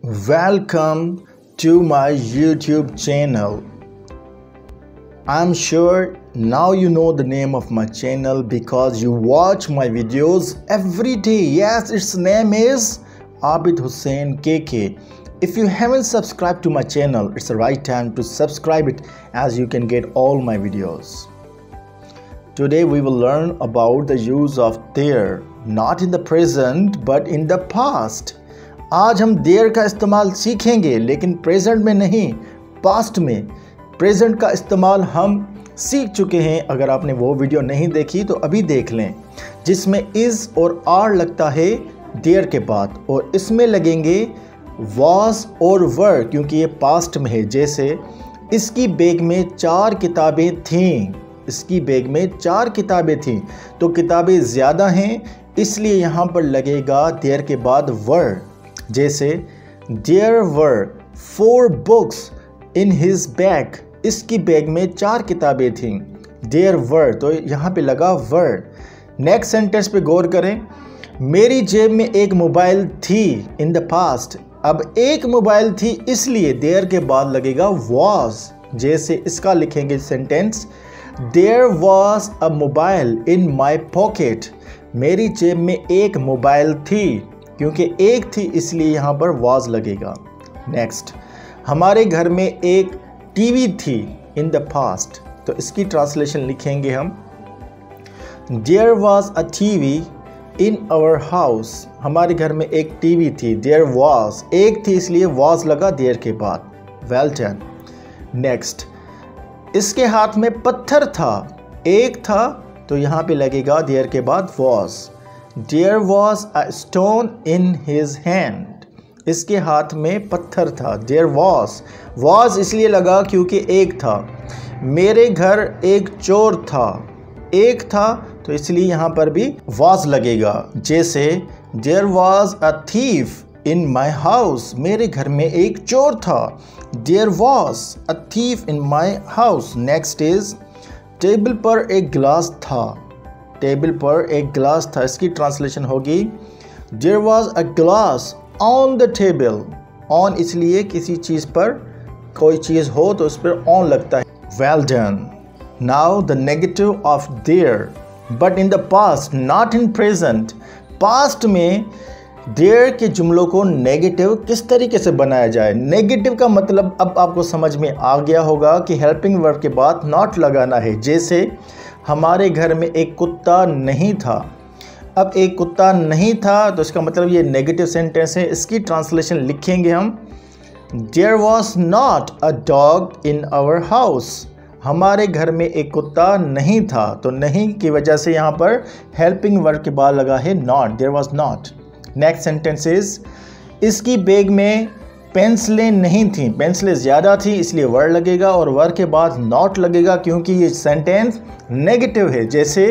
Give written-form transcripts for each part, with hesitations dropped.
Welcome to my YouTube channel. I'm sure now you know the name of my channel because you watch my videos every day. Yes, its name is Abid Hussain KK. If you haven't subscribed to my channel, it's the right time to subscribe it as you can get all my videos. Today we will learn about the use of there, not in the present but in the past. आज हम there का इस्तेमाल सीखेंगे लेकिन present में नहीं, past में। Present का इस्तेमाल हम सीख चुके हैं। अगर आपने वो वीडियो नहीं देखी तो अभी देख लें, जिसमें इज़ और आर लगता है देयर के बाद, और इसमें लगेंगे वाज और वर क्योंकि ये पास्ट में है। जैसे इसकी बैग में 4 किताबें थीं, इसकी बैग में 4 किताबें थीं, तो किताबें ज़्यादा हैं इसलिए यहाँ पर लगेगा देयर के बाद वर। जैसे there were 4 books in his bag, इसकी बैग में 4 किताबें थीं। देयर वर, तो यहाँ पे लगा वर। नेक्स्ट सेंटेंस पे गौर करें, मेरी जेब में एक मोबाइल थी इन द पास्ट। अब एक मोबाइल थी इसलिए देयर के बाद लगेगा वाज। जैसे इसका लिखेंगे sentence, there was a mobile in my pocket. मेरी जेब में एक मोबाइल थी, क्योंकि एक थी इसलिए यहाँ पर वाज लगेगा। नेक्स्ट, हमारे घर में एक टीवी थी इन द पास्ट, तो इसकी ट्रांसलेशन लिखेंगे हम, there was a TV in our house. हमारे घर में एक टीवी थी, देयर वाज, एक थी इसलिए वाज लगा देयर के बाद। Well done. नेक्स्ट, इसके हाथ में पत्थर था, एक था तो यहाँ पे लगेगा देयर के बाद was. There was a stone in his hand. इसके हाथ में पत्थर था, there was इसलिए लगा क्योंकि एक था। मेरे घर एक चोर था, एक था तो इसलिए यहाँ पर भी was लगेगा। जैसे there was a thief in my house. मेरे घर में एक चोर था, there was a thief in my house. Next is, table पर एक गिलास था, टेबल पर एक गिलास था, इसकी ट्रांसलेशन होगी, there was a glass on the table. On इसलिए किसी चीज़ पर कोई चीज़ हो तो उस पर ऑन लगता है। Well done. Now the negative of their but in the past not in present. Past में देयर के जुमलों को नेगेटिव किस तरीके से बनाया जाए। नेगेटिव का मतलब अब आपको समझ में आ गया होगा कि हेल्पिंग वर्ब के बाद नॉट लगाना है। जैसे हमारे घर में एक कुत्ता नहीं था। अब एक कुत्ता नहीं था तो इसका मतलब ये नेगेटिव सेंटेंस है। इसकी ट्रांसलेशन लिखेंगे हम, there was not a dog in our house. हमारे घर में एक कुत्ता नहीं था, तो नहीं की वजह से यहाँ पर हेल्पिंग वर्ब के बाद लगा है not, there was not. Next sentence is, इसकी बैग में पेंसिलें नहीं थी, पेंसिलें ज़्यादा थी इसलिए वर लगेगा और वर के बाद नॉट लगेगा क्योंकि ये सेंटेंस नेगेटिव है। जैसे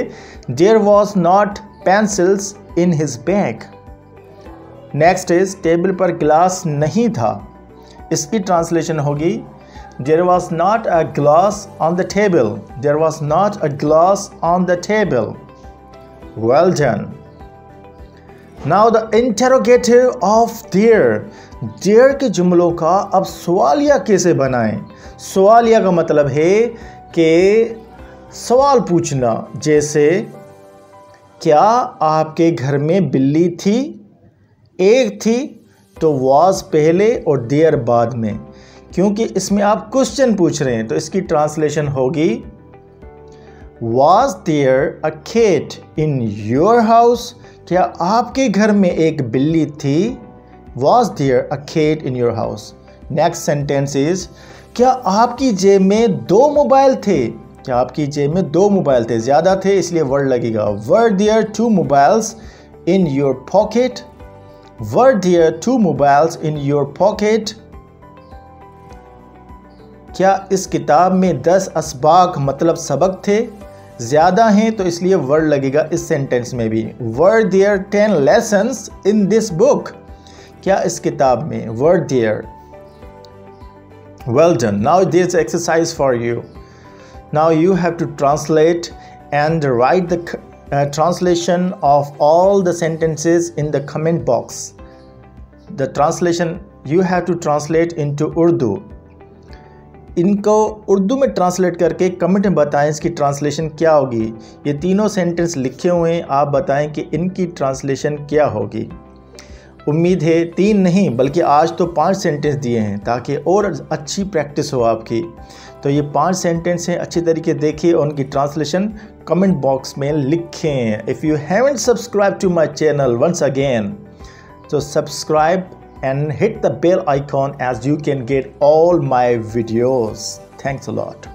there was not pencils in his bag. Next is, table पर गिलास नहीं था। इसकी ट्रांसलेशन होगी, there was not a glass on the table, there was not a glass on the table. Well done. Now the interrogative of there. There के जुमलों का अब सवालिया कैसे बनाएं। सवालिया का मतलब है कि सवाल पूछना। जैसे, क्या आपके घर में बिल्ली थी? एक थी तो वाज पहले और देयर बाद में, क्योंकि इसमें आप क्वेश्चन पूछ रहे हैं तो इसकी ट्रांसलेशन होगी, was there a cat in your house. क्या आपके घर में एक बिल्ली थी? Was there a cat in your house? Next sentence is, क्या आपकी जेब में 2 मोबाइल थे? क्या आपकी जेब में 2 मोबाइल थे? ज़्यादा थे इसलिए वर्ड लगेगा। Were there 2 mobiles in your pocket? Were there 2 mobiles in your pocket? क्या इस किताब में 10 असबाक मतलब सबक थे? ज़्यादा हैं तो इसलिए वर्ड लगेगा इस सेंटेंस में भी। Were there 10 lessons in this book? क्या इस किताब में? Were there. Well done. Now this exercise for you. Now you have to translate and write the translation of all the sentences in the comment box. The translation you have to translate into Urdu. इनको उर्दू में translate करके comment में बताएं इसकी translation क्या होगी। ये तीनों सेंटेंस लिखे हुए हैं, आप बताएं कि इनकी ट्रांसलेशन क्या होगी। उम्मीद है 3 नहीं बल्कि आज तो 5 सेंटेंस दिए हैं ताकि और अच्छी प्रैक्टिस हो आपकी। तो ये 5 सेंटेंस हैं, अच्छी तरीके देखिए और उनकी ट्रांसलेशन कमेंट बॉक्स में लिखें। If you haven't subscribe to my channel once again, so subscribe and hit the bell icon as you can get all my videos. Thanks a lot.